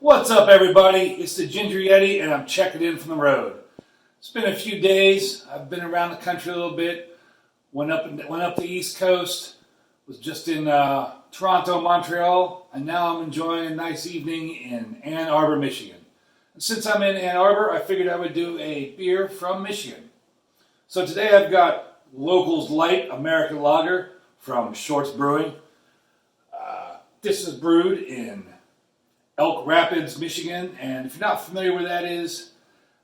What's up, everybody? It's the Ginger Yeti, and I'm checking in from the road. It's been a few days. I've been around the country a little bit. Went up the East Coast. Was just in Toronto, Montreal, and now I'm enjoying a nice evening in Ann Arbor, Michigan. And since I'm in Ann Arbor, I figured I would do a beer from Michigan. So today I've got Locals Light American Lager from Shorts Brewing. This is brewed in Elk Rapids, Michigan, and if you're not familiar where that is,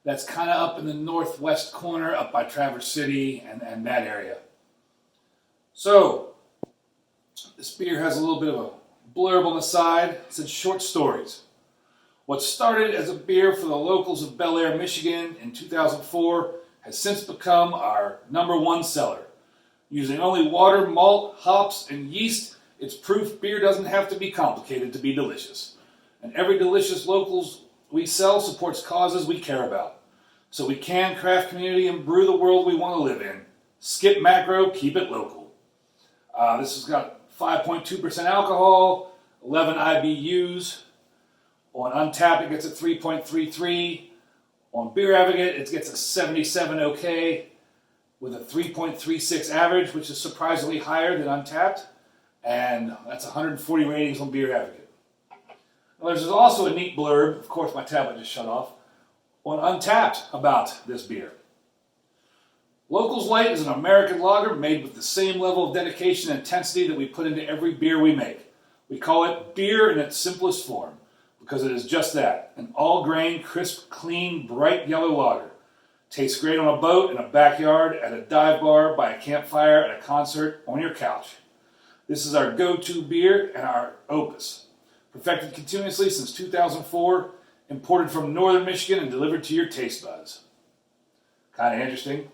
that's kind of up in the northwest corner, up by Traverse City and that area. So, this beer has a little bit of a blurb on the side. It says short stories. What started as a beer for the locals of Bel Air, Michigan in 2004 has since become our #1 seller. Using only water, malt, hops, and yeast, it's proof beer doesn't have to be complicated to be delicious. And every delicious locals we sell supports causes we care about. So we can craft community and brew the world we want to live in. Skip macro, keep it local. This has got 5.2% alcohol, 11 IBUs. On Untappd, it gets a 3.33. On Beer Advocate, it gets a 77 OK with a 3.36 average, which is surprisingly higher than Untappd. And that's 140 ratings on Beer Advocate. Now, there's also a neat blurb, of course my tablet just shut off, on Untappd about this beer. Locals Light is an American lager made with the same level of dedication and intensity that we put into every beer we make. We call it beer in its simplest form because it is just that, an all-grain, crisp, clean, bright yellow lager. Tastes great on a boat, in a backyard, at a dive bar, by a campfire, at a concert, on your couch. This is our go-to beer and our opus. Perfected continuously since 2004, imported from northern Michigan and delivered to your taste buds. Kind of interesting.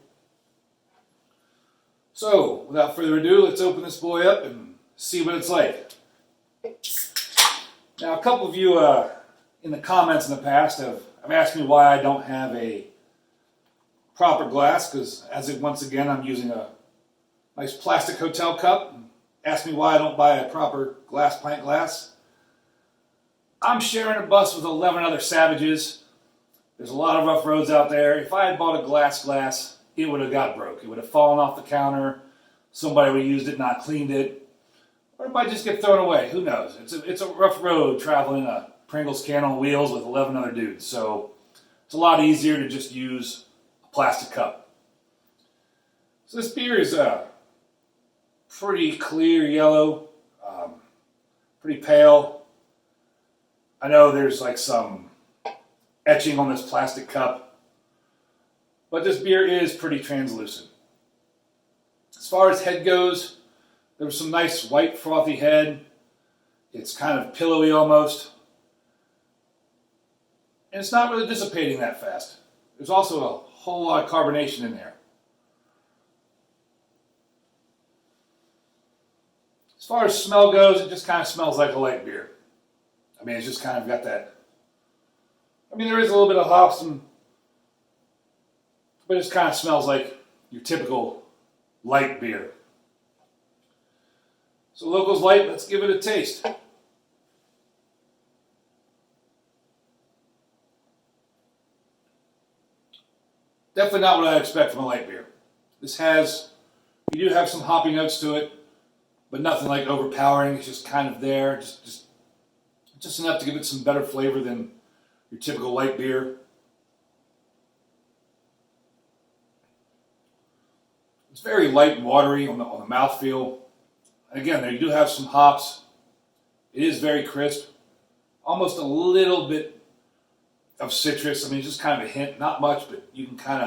So, without further ado, let's open this boy up and see what it's like. Now, a couple of you in the comments in the past have asked me why I don't have a proper glass, because once again, I'm using a nice plastic hotel cup. Asked me why I don't buy a proper pint glass. I'm sharing a bus with 11 other savages. There's a lot of rough roads out there. If I had bought a glass, it would have got broke. It would have fallen off the counter. Somebody would have used it, not cleaned it. Or it might just get thrown away. Who knows? It's a rough road traveling a Pringles can on wheels with 11 other dudes. So it's a lot easier to just use a plastic cup. So this beer is pretty clear yellow, pretty pale. I know there's like some etching on this plastic cup, but this beer is pretty translucent. As far as head goes, there was some nice white frothy head. It's kind of pillowy almost. And it's not really dissipating that fast. There's also a whole lot of carbonation in there. As far as smell goes, it just kind of smells like a light beer. I mean, it's just kind of got that. I mean, there is a little bit of hops, but it just kind of smells like your typical light beer. So Locals Light, let's give it a taste. Definitely not what I expect from a light beer. You do have some hoppy notes to it, but nothing like overpowering. It's just kind of there, just enough to give it some better flavor than your typical light beer. It's very light and watery on the mouthfeel. And again, there you do have some hops. It is very crisp. Almost a little bit of citrus. I mean, it's just kind of a hint. Not much, but you can kind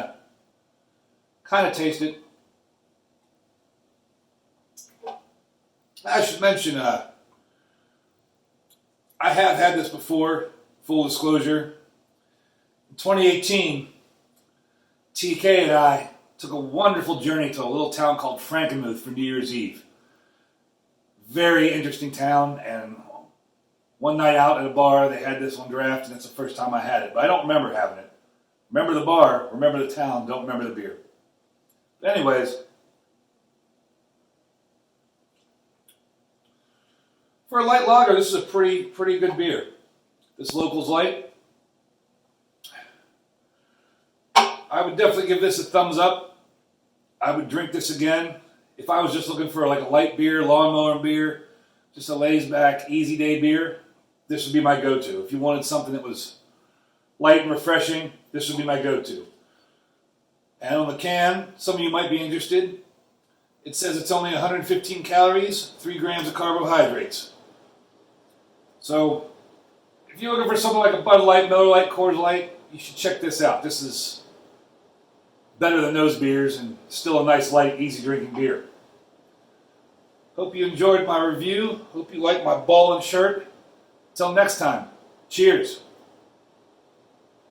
of taste it. I should mention, I have had this before, full disclosure. In 2018, TK and I took a wonderful journey to a little town called Frankenmuth for New Year's Eve. Very interesting town, and one night out at a bar, they had this on draft, and that's the first time I had it. But I don't remember having it. Remember the bar, remember the town, don't remember the beer. But anyways, for a light lager, this is a pretty good beer. This Locals Light. I would definitely give this a thumbs up. I would drink this again. If I was just looking for like a light beer, lawnmower beer, just a lays back, easy day beer, this would be my go-to. If you wanted something that was light and refreshing, this would be my go-to. And on the can, some of you might be interested. It says it's only 115 calories, 3 grams of carbohydrates. So, if you're looking for something like a Bud Light, Miller Lite, Coors Light, you should check this out. This is better than those beers and still a nice, light, easy drinking beer. Hope you enjoyed my review. Hope you like my ball and shirt. Until next time, cheers.